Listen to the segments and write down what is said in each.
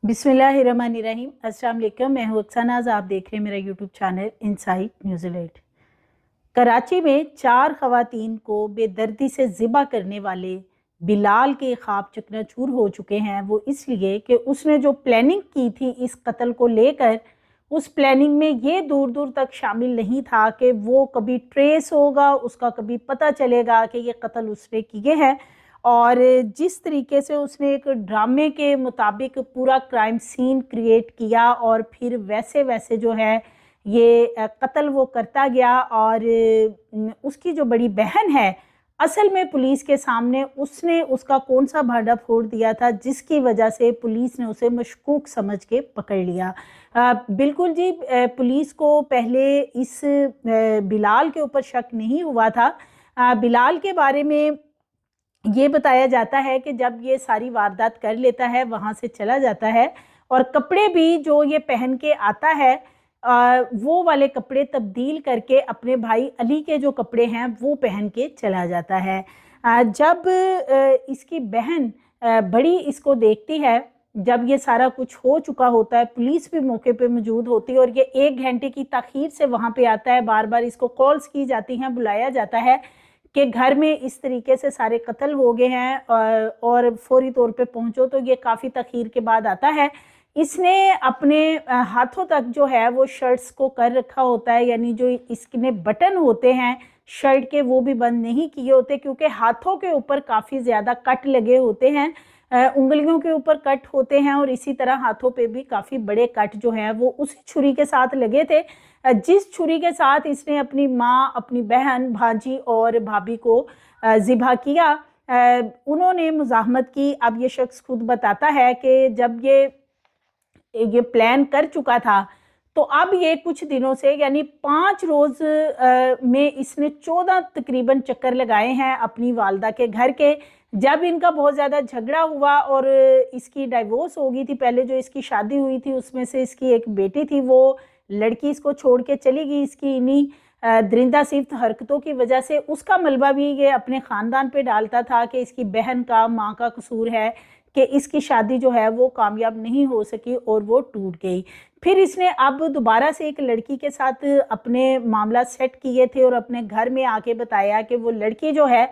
बिस्मिल्लाहिर्रहमानिर्रहीम। अस्सलाम वालेकुम। मैं हूँ अक्सानाज। आप देख रहे हैं मेरा YouTube channel insight New Zealand. Karachi में 4 ख़वातीन को बेदर्दी से ज़िबा करने वाले बिलाल के ख्वाब चकनाचूर हो चुके हैं। वो इसलिए कि उसने जो प्लानिंग की थी इस कत्ल को लेकर, उस प्लानिंग में ये दूर दूर तक शामिल नहीं था कि वो कभी ट्रेस होगा, उसका कभी पता चलेगा कि ये कत्ल उसने किए हैं। और जिस तरीके से उसने एक ड्रामे के मुताबिक पूरा क्राइम सीन क्रिएट किया और फिर वैसे वैसे जो है ये कत्ल वो करता गया। और उसकी जो बड़ी बहन है, असल में पुलिस के सामने उसने उसका कौन सा भांडा फोड़ दिया था जिसकी वजह से पुलिस ने उसे मशकूक समझ के पकड़ लिया। बिल्कुल जी, पुलिस को पहले इस बिलाल के ऊपर शक नहीं हुआ था। बिलाल के बारे में ये बताया जाता है कि जब ये सारी वारदात कर लेता है, वहाँ से चला जाता है और कपड़े भी जो ये पहन के आता है, वो वाले कपड़े तब्दील करके अपने भाई अली के जो कपड़े हैं वो पहन के चला जाता है। जब इसकी बहन बड़ी इसको देखती है, जब ये सारा कुछ हो चुका होता है, पुलिस भी मौके पे मौजूद होती है और ये 1 घंटे की ताखीर से वहाँ पे आता है। बार बार इसको कॉल्स की जाती हैं, बुलाया जाता है कि घर में इस तरीके से सारे कत्ल हो गए हैं और फौरी तौर पे पहुंचो। तो ये काफ़ी तखीर के बाद आता है। इसने अपने हाथों तक जो है वो शर्ट्स को कर रखा होता है, यानी जो इसके बटन होते हैं शर्ट के वो भी बंद नहीं किए होते, क्योंकि हाथों के ऊपर काफ़ी ज़्यादा कट लगे होते हैं, उंगलियों के ऊपर कट होते हैं और इसी तरह हाथों पे भी काफ़ी बड़े कट जो हैं वो उसी छुरी के साथ लगे थे जिस छुरी के साथ इसने अपनी माँ, अपनी बहन, भांजी और भाभी को ज़िबा किया। उन्होंने मुज़ाहमत की। अब ये शख्स खुद बताता है कि जब ये प्लान कर चुका था तो अब ये कुछ दिनों से, यानी 5 रोज़ में इसने 14 तकरीबन चक्कर लगाए हैं अपनी वालदा के घर के। जब इनका बहुत ज़्यादा झगड़ा हुआ और इसकी डाइवोर्स हो गई थी, पहले जो इसकी शादी हुई थी उसमें से इसकी एक बेटी थी, वो लड़की इसको छोड़ के चली गई इसकी इन्हीं दरिंदा सिफ्त हरकतों की वजह से। उसका मलबा भी ये अपने ख़ानदान पे डालता था कि इसकी बहन का, माँ का कसूर है कि इसकी शादी जो है वो कामयाब नहीं हो सकी और वो टूट गई। फिर इसने अब दोबारा से एक लड़की के साथ अपने मामला सेट किए थे और अपने घर में आके बताया कि वो लड़की जो है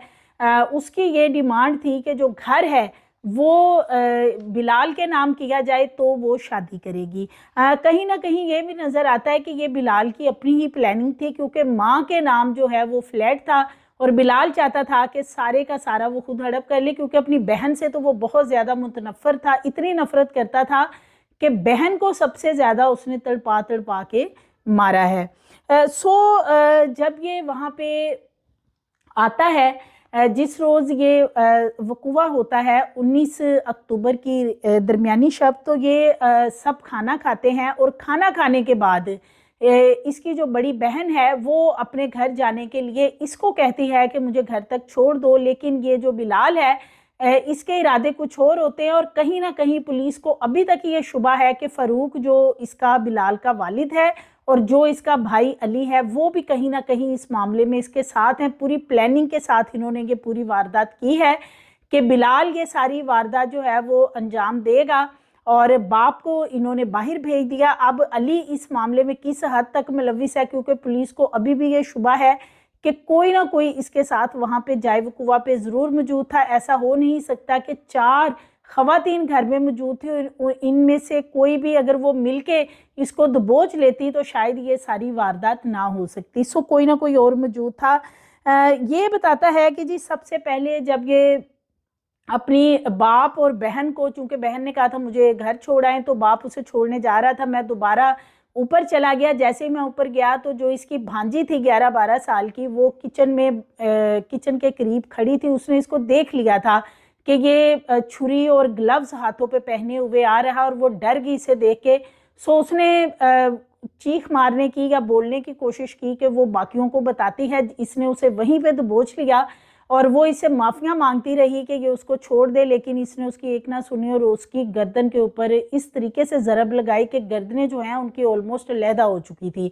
उसकी ये डिमांड थी कि जो घर है वो बिलाल के नाम किया जाए तो वो शादी करेगी। कहीं ना कहीं ये भी नज़र आता है कि ये बिलाल की अपनी ही प्लानिंग थी, क्योंकि माँ के नाम जो है वो फ्लैट था और बिलाल चाहता था कि सारे का सारा वो खुद हड़प कर ले, क्योंकि अपनी बहन से तो वो बहुत ज़्यादा मुतनफ़र था। इतनी नफ़रत करता था कि बहन को सबसे ज़्यादा उसने तड़पा तड़पा के मारा है। जब ये वहाँ पे आता है, जिस रोज़ ये वक़ूआ होता है 19 अक्टूबर की दरमियानी शब, तो ये सब खाना खाते हैं और खाना खाने के बाद इसकी जो बड़ी बहन है वो अपने घर जाने के लिए इसको कहती है कि मुझे घर तक छोड़ दो, लेकिन ये जो बिलाल है इसके इरादे कुछ और होते हैं। और कहीं ना कहीं पुलिस को अभी तक ये शुबा है कि फ़ारूक जो इसका बिलाल का वालिद है और जो इसका भाई अली है वो भी कहीं ना कहीं इस मामले में इसके साथ हैं। पूरी प्लानिंग के साथ इन्होंने ये पूरी वारदात की है कि बिलाल ये सारी वारदात जो है वो अंजाम देगा और बाप को इन्होंने बाहर भेज दिया। अब अली इस मामले में किस हद तक मुलविस है, क्योंकि पुलिस को अभी भी ये शुबा है कि कोई ना कोई इसके साथ वहाँ पे जाए वक़ूवा पे ज़रूर मौजूद था। ऐसा हो नहीं सकता कि 4 ख़वातीन घर में मौजूद थी और इनमें से कोई भी अगर वो मिलके इसको दबोच लेती तो शायद ये सारी वारदात ना हो सकती। कोई ना कोई और मौजूद था। ये बताता है कि जी सबसे पहले जब ये अपनी बाप और बहन को, चूंकि बहन ने कहा था मुझे घर छोड़ आए, तो बाप उसे छोड़ने जा रहा था, मैं दोबारा ऊपर चला गया। जैसे ही मैं ऊपर गया तो जो इसकी भांजी थी 11-12 साल की, वो किचन के करीब खड़ी थी। उसने इसको देख लिया था कि ये छुरी और ग्लव्स हाथों पे पहने हुए आ रहा और वो डर गई इसे देख के। उसने चीख मारने की या बोलने की कोशिश की कि वो बाकियों को बताती है। इसने उसे वहीं पे दबोच लिया और वो इससे माफ़ियाँ मांगती रही कि ये उसको छोड़ दे, लेकिन इसने उसकी एक ना सुनी और उसकी गर्दन के ऊपर इस तरीके से ज़रब लगाई कि गर्दनें जो हैं उनकी ऑलमोस्ट अलहदा हो चुकी थी।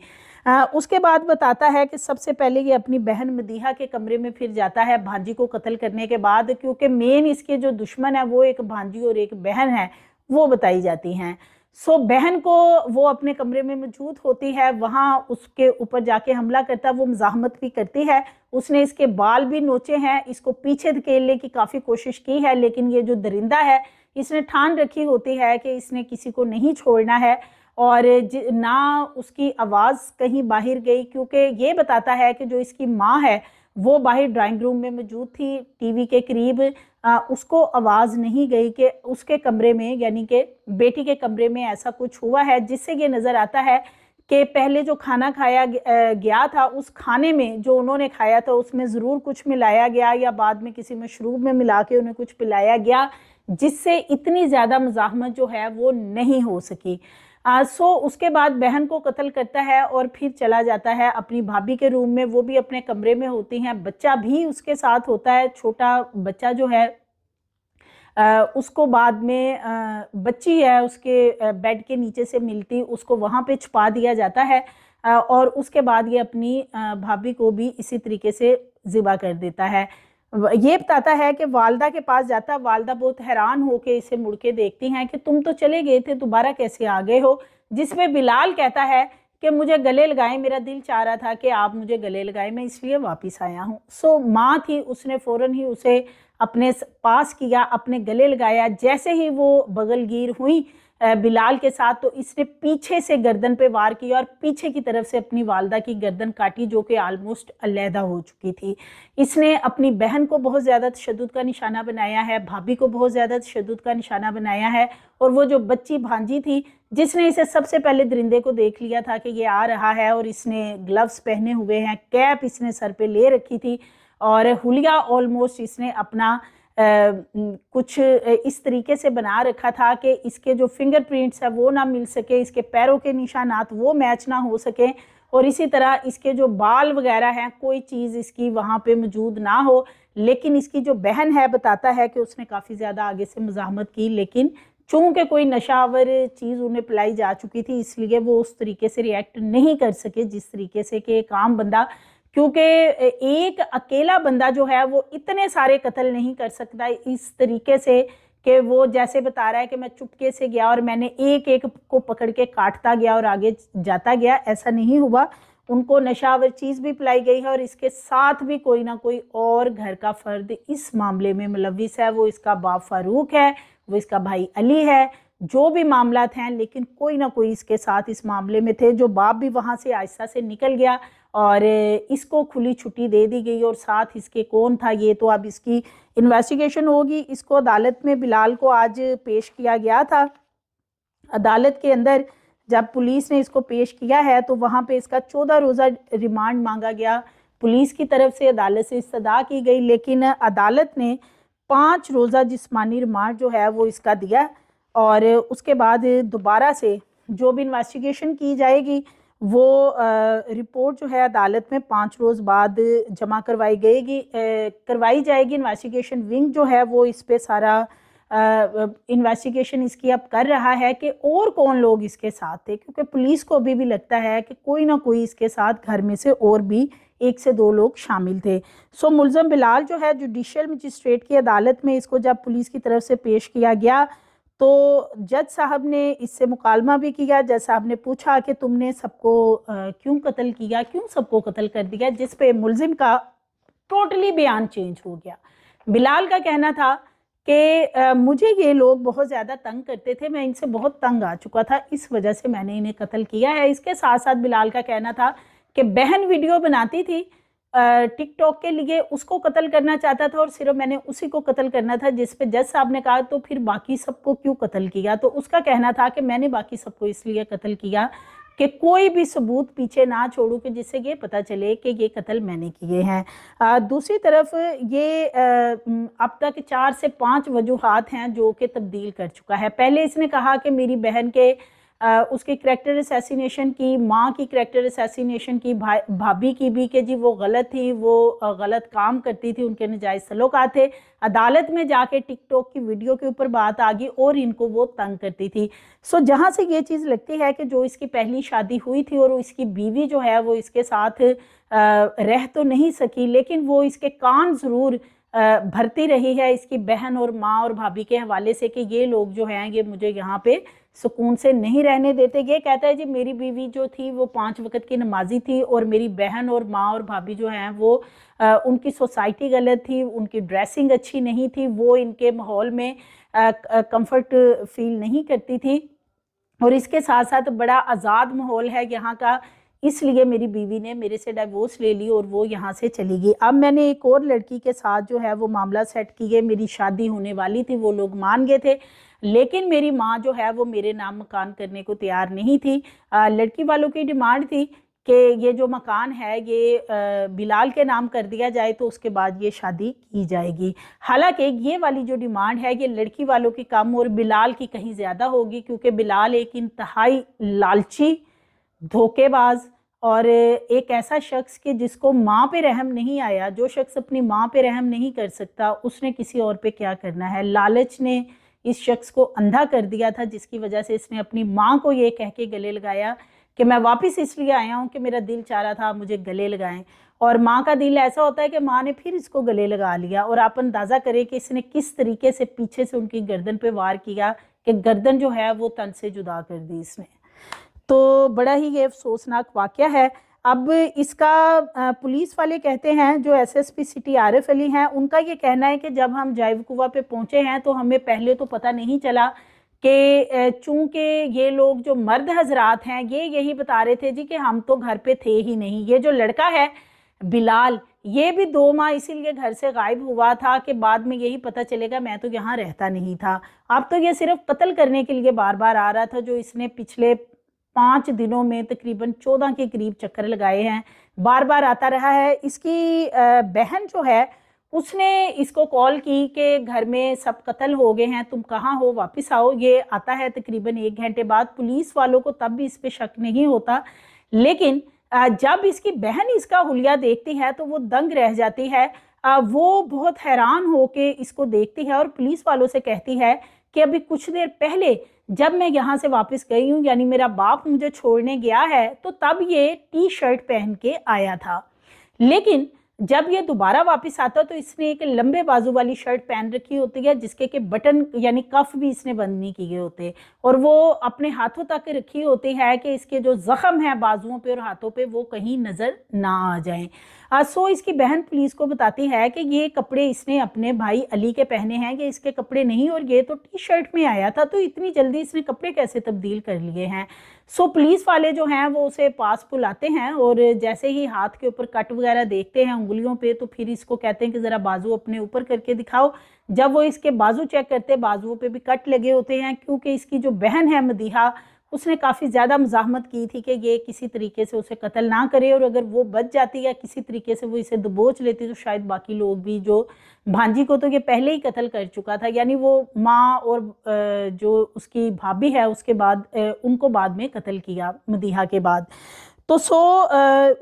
उसके बाद बताता है कि सबसे पहले ये अपनी बहन मदीहा के कमरे में फिर जाता है भांजी को कत्ल करने के बाद, क्योंकि मेन इसके जो दुश्मन है वो एक भांजी और एक बहन है। वो बताई जाती हैं। सो बहन को वो अपने कमरे में मौजूद होती है, वहाँ उसके ऊपर जाके हमला करता है, वो मज़ाहमत भी करती है, उसने इसके बाल भी नोचे हैं, इसको पीछे धकेलने की काफ़ी कोशिश की है, लेकिन ये जो दरिंदा है इसने ठान रखी होती है कि इसने किसी को नहीं छोड़ना है, और ना उसकी आवाज़ कहीं बाहर गई, क्योंकि ये बताता है कि जो इसकी माँ है वो बाहर ड्राइंग रूम में मौजूद थी टीवी के करीब, उसको आवाज़ नहीं गई कि उसके कमरे में, यानी कि बेटी के कमरे में ऐसा कुछ हुआ है, जिससे ये नज़र आता है कि पहले जो खाना खाया गया था, उस खाने में जो उन्होंने खाया था उसमें ज़रूर कुछ मिलाया गया, या बाद में किसी मशरूब में मिला के उन्हें कुछ पिलाया गया, जिससे इतनी ज़्यादा मज़ाहमत जो है वो नहीं हो सकी। सो उसके बाद बहन को कत्ल करता है और फिर चला जाता है अपनी भाभी के रूम में, वो भी अपने कमरे में होती हैं, बच्चा भी उसके साथ होता है, छोटा बच्चा जो है उसको बाद में बच्ची है उसके बेड के नीचे से मिलती, उसको वहाँ पे छुपा दिया जाता है, और उसके बाद ये अपनी भाभी को भी इसी तरीके से ज़िबा कर देता है। ये बताता है कि वालदा के पास जाता, वालदा बहुत हैरान हो के इसे मुड़ के देखती हैं कि तुम तो चले गए थे, दोबारा कैसे आ गए हो, जिसमें बिलाल कहता है कि मुझे गले लगाएं, मेरा दिल चाह रहा था कि आप मुझे गले लगाएं, मैं इसलिए वापस आया हूँ। सो माँ थी, उसने फ़ौरन ही उसे अपने पास किया, अपने गले लगाया। जैसे ही वो बगलगीर हुई बिलाल के साथ, तो इसने पीछे से गर्दन पे वार किया और पीछे की तरफ से अपनी वालदा की गर्दन काटी, जो कि आलमोस्ट अलहदा हो चुकी थी। इसने अपनी बहन को बहुत ज़्यादा तशद्दुद का निशाना बनाया है, भाभी को बहुत ज़्यादा तशद्दुद का निशाना बनाया है, और वो जो बच्ची भांजी थी जिसने इसे सबसे पहले दरिंदे को देख लिया था कि ये आ रहा है, और इसने ग्लव्स पहने हुए हैं, कैप इसने सर पे ले रखी थी, और हुलिया ऑलमोस्ट इसने अपना कुछ इस तरीके से बना रखा था कि इसके जो फिंगरप्रिंट्स है वो ना मिल सके, इसके पैरों के निशानात वो मैच ना हो सके, और इसी तरह इसके जो बाल वगैरह हैं कोई चीज़ इसकी वहाँ पे मौजूद ना हो। लेकिन इसकी जो बहन है बताता है कि उसने काफ़ी ज़्यादा आगे से मज़ाहमत की, लेकिन चूँकि कोई नशावर चीज़ उन्हें पिलाई जा चुकी थी, इसलिए वो उस तरीके से रिएक्ट नहीं कर सके जिस तरीके से कि एक आम बंदा, क्योंकि एक अकेला बंदा जो है वो इतने सारे कत्ल नहीं कर सकता इस तरीके से कि वो जैसे बता रहा है कि मैं चुपके से गया और मैंने एक एक को पकड़ के काटता गया और आगे जाता गया, ऐसा नहीं हुआ। उनको नशावर चीज़ भी पिलाई गई है, और इसके साथ भी कोई ना कोई और घर का फर्द इस मामले में मुलविस है। वो इसका बाप फारूक है, वो इसका भाई अली है, जो भी मामलात हैं, लेकिन कोई ना कोई इसके साथ इस मामले में थे। जो बाप भी वहाँ से आहिस्ता से निकल गया और इसको खुली छुट्टी दे दी गई, और साथ इसके कौन था ये तो अब इसकी इन्वेस्टिगेशन होगी। इसको अदालत में बिलाल को आज पेश किया गया था। अदालत के अंदर जब पुलिस ने इसको पेश किया है तो वहाँ पे इसका 14 रोज़ा रिमांड मांगा गया पुलिस की तरफ से, अदालत से इस्तदा की गई, लेकिन अदालत ने 5 रोज़ा जिस्मानी रिमांड जो है वो इसका दिया, और उसके बाद दोबारा से जो भी इन्वेस्टिगेशन की जाएगी वो रिपोर्ट जो है अदालत में 5 रोज़ बाद जमा करवाई जाएगी। इन्वेस्टिगेशन विंग जो है वो इस पे सारा इन्वेस्टिगेशन इसकी अब कर रहा है कि और कौन लोग इसके साथ थे, क्योंकि पुलिस को अभी भी लगता है कि कोई ना कोई इसके साथ घर में से और भी 1 से 2 लोग शामिल थे। सो मुलज़म बिलाल जो है जुडिशल मजिस्ट्रेट की अदालत में इसको जब पुलिस की तरफ से पेश किया गया तो जज साहब ने इससे मुकालमा भी किया। जज साहब ने पूछा कि तुमने सबको क्यों कत्ल किया, क्यों सबको कत्ल कर दिया, जिस पे मुलजिम का टोटली बयान चेंज हो गया। बिलाल का कहना था कि मुझे ये लोग बहुत ज़्यादा तंग करते थे, मैं इनसे बहुत तंग आ चुका था, इस वजह से मैंने इन्हें कत्ल किया है। इसके साथ साथ बिलाल का कहना था कि बहन वीडियो बनाती थी टिकटॉक के लिए, उसको कत्ल करना चाहता था और सिर्फ मैंने उसी को कत्ल करना था, जिस पे जज साहब ने कहा तो फिर बाकी सबको क्यों कत्ल किया। तो उसका कहना था कि मैंने बाकी सबको इसलिए कत्ल किया कि कोई भी सबूत पीछे ना छोड़ूं कि जिससे ये पता चले कि ये कत्ल मैंने किए हैं। दूसरी तरफ ये अब तक 4 से 5 वजूहात हैं जो कि तब्दील कर चुका है। पहले इसने कहा कि मेरी बहन के उसकी करैक्टर असैसिनेशन की, माँ की करैक्टर असैसिनेशन की, भाभी की भी, कि जी वो गलत थी, वो गलत काम करती थी, उनके नाजायज़ सलूकात थे। अदालत में जाके टिकटॉक की वीडियो के ऊपर बात आ गई और इनको वो तंग करती थी। सो जहाँ से ये चीज़ लगती है कि जो इसकी पहली शादी हुई थी और इसकी बीवी जो है वो इसके साथ रह तो नहीं सकी, लेकिन वो इसके कान ज़रूर भरती रही है इसकी बहन और माँ और भाभी के हवाले से कि ये लोग जो हैं ये मुझे यहाँ पे सुकून से नहीं रहने देते। ये कहता है जी मेरी बीवी जो थी वो 5 वक्त की नमाजी थी और मेरी बहन और माँ और भाभी जो हैं वो उनकी सोसाइटी गलत थी, उनकी ड्रेसिंग अच्छी नहीं थी, वो इनके माहौल में कंफर्ट फील नहीं करती थी और इसके साथ साथ बड़ा आज़ाद माहौल है यहाँ का, इसलिए मेरी बीवी ने मेरे से डाइवोर्स ले ली और वो यहाँ से चली गई। अब मैंने एक और लड़की के साथ जो है वो मामला सेट किए, मेरी शादी होने वाली थी, वो लोग मान गए थे, लेकिन मेरी माँ जो है वो मेरे नाम मकान करने को तैयार नहीं थी। लड़की वालों की डिमांड थी कि ये जो मकान है ये बिलाल के नाम कर दिया जाए तो उसके बाद ये शादी की जाएगी। हालांकि ये वाली जो डिमांड है ये लड़की वालों की कम और बिलाल की कहीं ज़्यादा होगी, क्योंकि बिलाल एक इंतहाई लालची, धोखेबाज और एक ऐसा शख्स कि जिसको माँ पे रहम नहीं आया। जो शख्स अपनी माँ पे रहम नहीं कर सकता उसने किसी और पे क्या करना है। लालच ने इस शख्स को अंधा कर दिया था, जिसकी वजह से इसने अपनी माँ को ये कह के गले लगाया कि मैं वापस इसलिए आया हूँ कि मेरा दिल चाह रहा था मुझे गले लगाएं। और माँ का दिल ऐसा होता है कि माँ ने फिर इसको गले लगा लिया। और आप अंदाज़ा करें कि इसने किस तरीके से पीछे से उनकी गर्दन पे वार किया कि गर्दन जो है वो तन से जुदा कर दी इसने। तो बड़ा ही ये अफसोसनाक वाक़या है। अब इसका पुलिस वाले कहते हैं, जो एसएसपी सिटी आरिफ अली हैं, उनका ये कहना है कि जब हम जाइवकुवा पे पहुंचे हैं तो हमें पहले तो पता नहीं चला कि चूंकि ये लोग जो मर्द हजरात हैं ये यही बता रहे थे जी कि हम तो घर पे थे ही नहीं। ये जो लड़का है बिलाल ये भी 2 माह इसीलिए घर से गायब हुआ था कि बाद में यही पता चलेगा मैं तो यहाँ रहता नहीं था। अब तो ये सिर्फ कत्ल करने के लिए बार बार आ रहा था, जो इसने पिछले 5 दिनों में तकरीबन 14 के करीब चक्कर लगाए हैं, बार बार आता रहा है। इसकी बहन जो है उसने इसको कॉल की कि घर में सब कत्ल हो गए हैं, तुम कहाँ हो, वापस आओ। ये आता है तकरीबन 1 घंटे बाद। पुलिस वालों को तब भी इस पे शक नहीं होता, लेकिन जब इसकी बहन इसका हुलिया देखती है तो वो दंग रह जाती है। वो बहुत हैरान होके इसको देखती है और पुलिस वालों से कहती है कि अभी कुछ देर पहले जब मैं यहाँ से वापस गई हूँ, यानी मेरा बाप मुझे छोड़ने गया है, तो तब ये टी शर्ट पहन के आया था, लेकिन जब ये दोबारा वापस आता तो इसने एक लंबे बाजू वाली शर्ट पहन रखी होती है जिसके के बटन यानी कफ भी इसने बंद नहीं किए होते, और वो अपने हाथों तक रखी होती है कि इसके जो जख्म है बाजुओं पे और हाथों पे वो कहीं नजर ना आ जाएं। सो इसकी बहन पुलिस को बताती है कि ये कपड़े इसने अपने भाई अली के पहने हैं, ये इसके कपड़े नहीं, और ये तो टी शर्ट में आया था, तो इतनी जल्दी इसने कपड़े कैसे तब्दील कर लिए हैं। सो पुलिस वाले जो हैं वो उसे पास बुलाते हैं और जैसे ही हाथ के ऊपर कट वगैरह देखते हैं उंगलियों पे, तो फिर इसको कहते हैं कि ज़रा बाजू अपने ऊपर करके दिखाओ। जब वो इसके बाजू चेक करते हैं बाजुओं पे भी कट लगे होते हैं, क्योंकि इसकी जो बहन है मदीहा उसने काफ़ी ज़्यादा मज़ाहमत की थी कि ये किसी तरीके से उसे कत्ल ना करे, और अगर वो बच जाती या किसी तरीके से वो इसे दबोच लेती तो शायद बाकी लोग भी, जो भांजी को तो ये पहले ही कत्ल कर चुका था, यानी वो माँ और जो उसकी भाभी है उसके बाद उनको बाद में कत्ल किया मदीहा के बाद। तो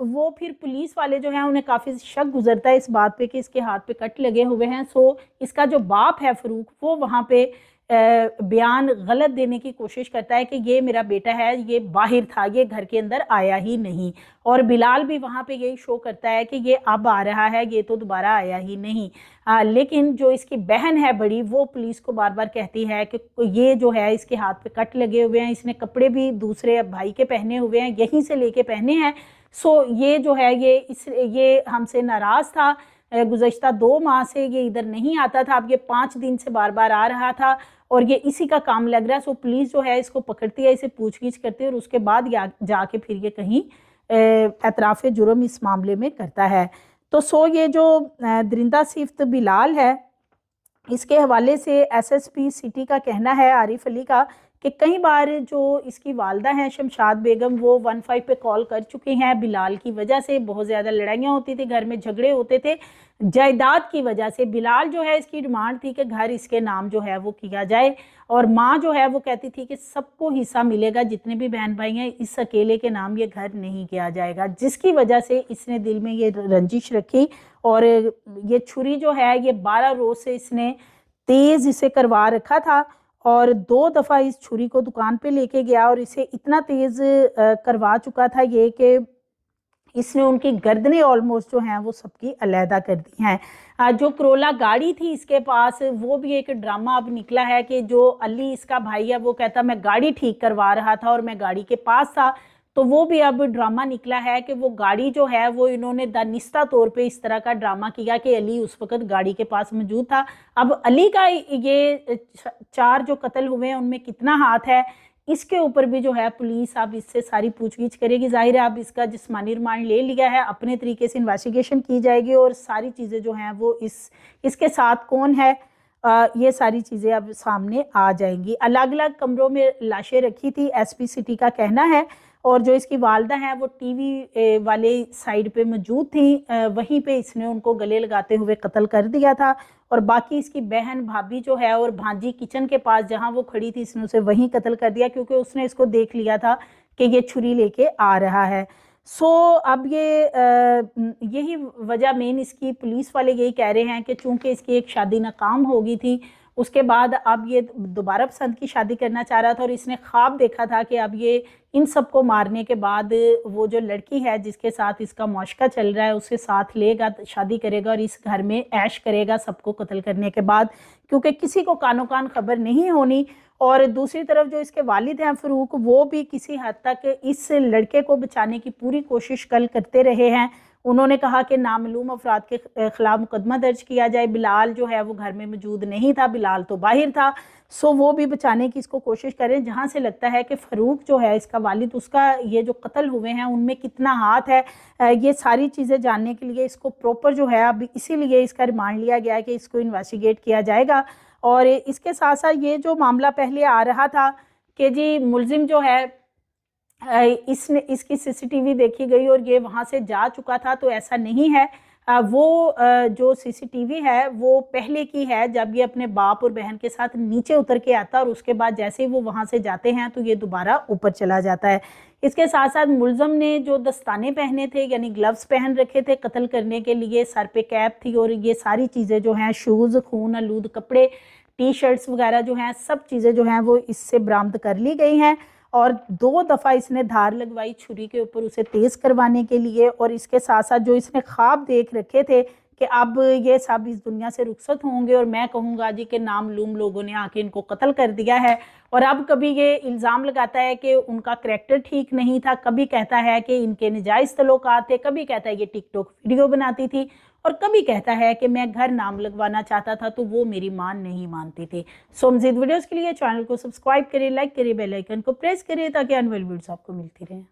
वो फिर पुलिस वाले जो हैं उन्हें काफ़ी शक गुजरता है इस बात पे कि इसके हाथ पे कट लगे हुए हैं। इसका जो बाप है फ़रूक वो वहाँ पे बयान गलत देने की कोशिश करता है कि ये मेरा बेटा है, ये बाहर था, ये घर के अंदर आया ही नहीं। और बिलाल भी वहाँ पे यही शो करता है कि ये अब आ रहा है, ये तो दोबारा आया ही नहीं। लेकिन जो इसकी बहन है बड़ी, वो पुलिस को बार बार कहती है कि ये जो है इसके हाथ पे कट लगे हुए हैं, इसने कपड़े भी दूसरे भाई के पहने हुए हैं, यहीं से लेके पहने हैं। ये जो है ये हमसे नाराज़ था, गुज़श्ता 2 माह से ये इधर नहीं आता था, अब ये 5 दिन से बार बार आ रहा था और ये इसी का काम लग रहा है। पुलिस जो है इसको पकड़ती है, इसे पूछगिछ करती है और उसके बाद जाके फिर ये कहीं एतराफ़ जुर्म इस मामले में करता है। तो ये जो दरिंदा सिफ्त बिलाल है, इसके हवाले से एसएसपी सिटी का कहना है, आरिफ अली का, कि कई बार जो इसकी वालदा हैं शमशाद बेगम, वो 15 पे कॉल कर चुकी हैं। बिलाल की वजह से बहुत ज़्यादा लड़ाइयाँ होती थी, घर में झगड़े होते थे जायदाद की वजह से। बिलाल जो है इसकी डिमांड थी कि घर इसके नाम जो है वो किया जाए, और माँ जो है वो कहती थी कि सबको हिस्सा मिलेगा, जितने भी बहन भाई हैं, इस अकेले के नाम ये घर नहीं किया जाएगा, जिसकी वजह से इसने दिल में ये रंजिश रखी। और ये छुरी जो है ये 12 रोज़ से इसने तेज़ इसे करवा रखा था, और 2 दफ़ा इस छुरी को दुकान पे लेके गया और इसे इतना तेज़ करवा चुका था ये कि इसने उनकी गर्दनें ऑलमोस्ट जो हैं वो सबकी अलहदा कर दी हैं। जो क्रोला गाड़ी थी इसके पास, वो भी एक ड्रामा अब निकला है कि जो अली इसका भाई है वो कहता मैं गाड़ी ठीक करवा रहा था और मैं गाड़ी के पास था। तो वो भी अब ड्रामा निकला है कि वो गाड़ी जो है वो इन्होंने दानिस्ता तौर पे इस तरह का ड्रामा किया कि अली उस वक्त गाड़ी के पास मौजूद था। अब अली का ये 4 जो कत्ल हुए हैं उनमें कितना हाथ है, इसके ऊपर भी जो है पुलिस अब इससे सारी पूछगिछ करेगी। जाहिर है अब इसका जिस्मानी रिमांड ले लिया है, अपने तरीके से इन्वेस्टिगेशन की जाएगी और सारी चीज़ें जो हैं वो इसके साथ कौन है, ये सारी चीज़ें अब सामने आ जाएंगी। अलग अलग कमरों में लाशें रखी थी, एसपी सिटी का कहना है, और जो इसकी वालदा हैं वो टीवी वाले साइड पे मौजूद थी, वहीं पे इसने उनको गले लगाते हुए कत्ल कर दिया था। और बाकी इसकी बहन भाभी जो है और भांजी किचन के पास जहां वो खड़ी थी, इसने उसे वहीं कत्ल कर दिया क्योंकि उसने इसको देख लिया था कि ये छुरी लेके आ रहा है। अब यही वजह मेन इसकी, पुलिस वाले यही कह रहे हैं कि चूंकि इसकी एक शादी नाकाम हो गई थी, उसके बाद अब ये दोबारा पसंद की शादी करना चाह रहा था और इसने ख्वाब देखा था कि अब ये इन सबको मारने के बाद वो जो लड़की है जिसके साथ इसका मौशका चल रहा है उसके साथ लेगा, शादी करेगा और इस घर में ऐश करेगा सबको कत्ल करने के बाद, क्योंकि किसी को कानो कान खबर नहीं होनी। और दूसरी तरफ जो इसके वालिद हैं फ़रूक, वो भी किसी हद तक इस लड़के को बचाने की पूरी कोशिश कल करते रहे हैं। उन्होंने कहा कि नामालूम अफराद के खिलाफ मुकदमा दर्ज किया जाए। बिलाल जो है वो घर में मौजूद नहीं था, बिलाल तो बाहर था। वो भी बचाने की इसको कोशिश करें। जहाँ से लगता है कि फ़रूक जो है इसका वालिद, उसका ये जो कत्ल हुए हैं उनमें कितना हाथ है, ये सारी चीज़ें जानने के लिए इसको प्रॉपर जो है अब इसीलिए इसका रिमांड लिया गया है कि इसको इन्वेस्टिगेट किया जाएगा। और इसके साथ साथ ये जो मामला पहले आ रहा था कि जी मुलजिम जो है इसने इसकी सीसीटीवी देखी गई और ये वहाँ से जा चुका था, तो ऐसा नहीं है। वो जो सीसीटीवी है वो पहले की है, जब ये अपने बाप और बहन के साथ नीचे उतर के आता है और उसके बाद जैसे ही वो वहाँ से जाते हैं तो ये दोबारा ऊपर चला जाता है। इसके साथ साथ मुलजम ने जो दस्ताने पहने थे यानी ग्लव्स पहन रखे थे कत्ल करने के लिए, सर पे कैप थी और ये सारी चीज़ें जो हैं, शूज़, खून आलूद कपड़े, टी शर्ट्स वगैरह जो हैं, सब चीज़ें जो हैं वो इससे बरामद कर ली गई हैं। और 2 दफ़ा इसने धार लगवाई छुरी के ऊपर उसे तेज़ करवाने के लिए। और इसके साथ साथ जो इसने ख्वाब देख रखे थे कि अब ये सब इस दुनिया से रुखसत होंगे और मैं कहूँगा जी कि नामालूम लोगों ने आके इनको कत्ल कर दिया है। और अब कभी ये इल्ज़ाम लगाता है कि उनका करैक्टर ठीक नहीं था, कभी कहता है कि इनके नजायज़ तल्लुकात थे, कभी कहता है ये टिकटॉक वीडियो बनाती थी, और कभी कहता है कि मैं घर नाम लगवाना चाहता था तो वो मेरी मां नहीं मानती थी। मज़ीद वीडियोज़ के लिए चैनल को सब्सक्राइब करें, लाइक करें, बेल आइकन को प्रेस करें ताकि आने वाली वीडियोज़ आपको मिलती रहें।